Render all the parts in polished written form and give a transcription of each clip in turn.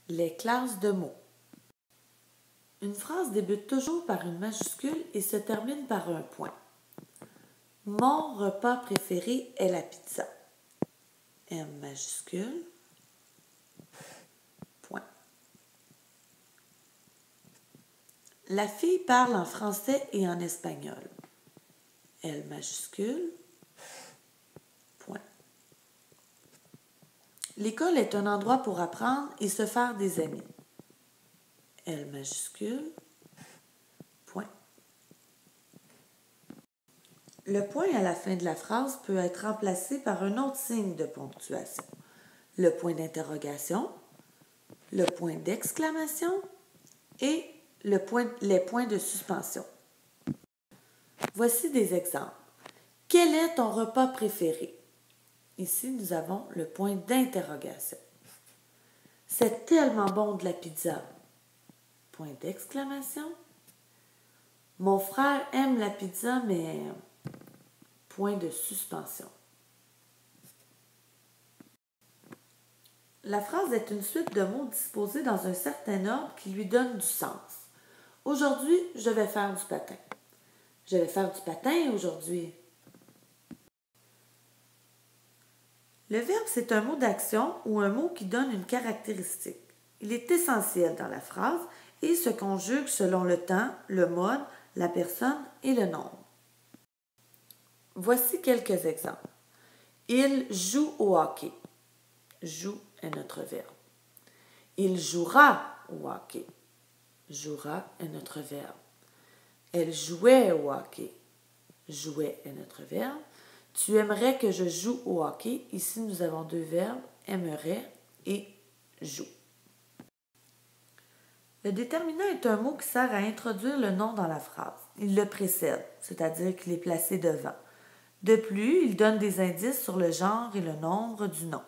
Les classes de mots. Une phrase débute toujours par une majuscule et se termine par un point. Mon repas préféré est la pizza. M majuscule, point. La fille parle en français et en espagnol. L majuscule, point. L'école est un endroit pour apprendre et se faire des amis. L majuscule, point. Le point à la fin de la phrase peut être remplacé par un autre signe de ponctuation. Le point d'interrogation, le point d'exclamation et les points de suspension. Voici des exemples. Quel est ton repas préféré? Ici, nous avons le point d'interrogation. C'est tellement bon de la pizza. Point d'exclamation. Mon frère aime la pizza, mais... Point de suspension. La phrase est une suite de mots disposés dans un certain ordre qui lui donne du sens. Aujourd'hui, je vais faire du patin. Je vais faire du patin aujourd'hui. Le verbe, c'est un mot d'action ou un mot qui donne une caractéristique. Il est essentiel dans la phrase et se conjugue selon le temps, le mode, la personne et le nombre. Voici quelques exemples. Il joue au hockey. Joue est notre verbe. Il jouera au hockey. Jouera est notre verbe. Elle jouait au hockey. Jouait est notre verbe. Tu aimerais que je joue au hockey. Ici, nous avons deux verbes, aimerait et joue. Le déterminant est un mot qui sert à introduire le nom dans la phrase. Il le précède, c'est-à-dire qu'il est placé devant. De plus, il donne des indices sur le genre et le nombre du nom.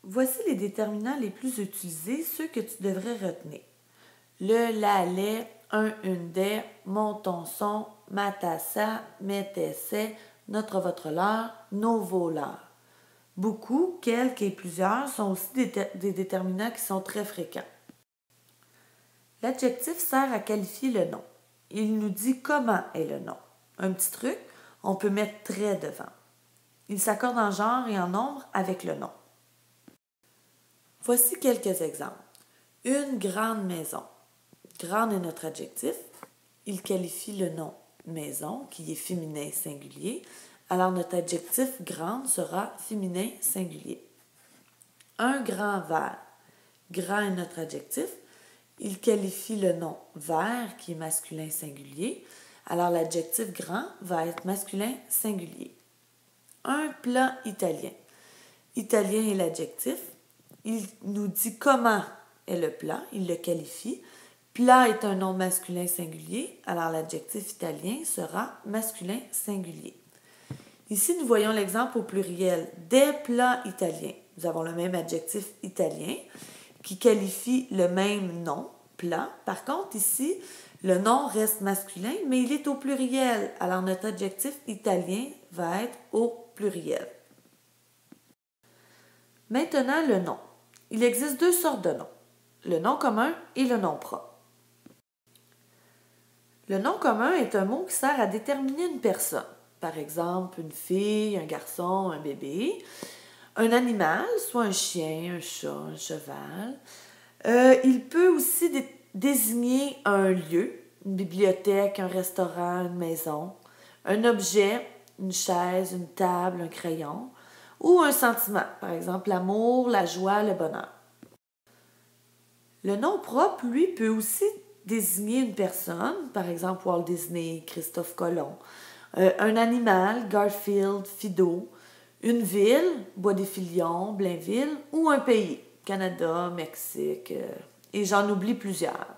Voici les déterminants les plus utilisés, ceux que tu devrais retenir. Le, la, les, un, une, des, mon, ton, son, ma, ta, sa, mes, tes, c'est, notre, votre, leur, nos, vos, leurs. Beaucoup, quelques et plusieurs sont aussi des déterminants qui sont très fréquents. L'adjectif sert à qualifier le nom. Il nous dit comment est le nom. Un petit truc, on peut mettre très devant. Il s'accorde en genre et en nombre avec le nom. Voici quelques exemples. Une grande maison. Grande est notre adjectif. Il qualifie le nom maison, qui est féminin singulier. Alors notre adjectif grande sera féminin singulier. Un grand verre. Grand est notre adjectif. Il qualifie le nom verre, qui est masculin singulier. Alors l'adjectif grand va être masculin singulier. Un plat italien. Italien est l'adjectif. Il nous dit comment est le plat, il le qualifie. Plat est un nom masculin singulier, alors l'adjectif italien sera masculin singulier. Ici, nous voyons l'exemple au pluriel. Des plats italiens. Nous avons le même adjectif italien qui qualifie le même nom, plat. Par contre, ici, le nom reste masculin, mais il est au pluriel. Alors, notre adjectif italien va être au pluriel. Maintenant, le nom. Il existe deux sortes de noms, le nom commun et le nom propre. Le nom commun est un mot qui sert à déterminer une personne. Par exemple, une fille, un garçon, un bébé. Un animal, soit un chien, un chat, un cheval. Il peut aussi désigner un lieu, une bibliothèque, un restaurant, une maison. Un objet, une chaise, une table, un crayon. Ou un sentiment, par exemple l'amour, la joie, le bonheur. Le nom propre, lui, peut aussi désigner une personne, par exemple Walt Disney, Christophe Colomb, un animal, Garfield, Fido, une ville, Bois-des-Filions, Blainville, ou un pays, Canada, Mexique, et j'en oublie plusieurs.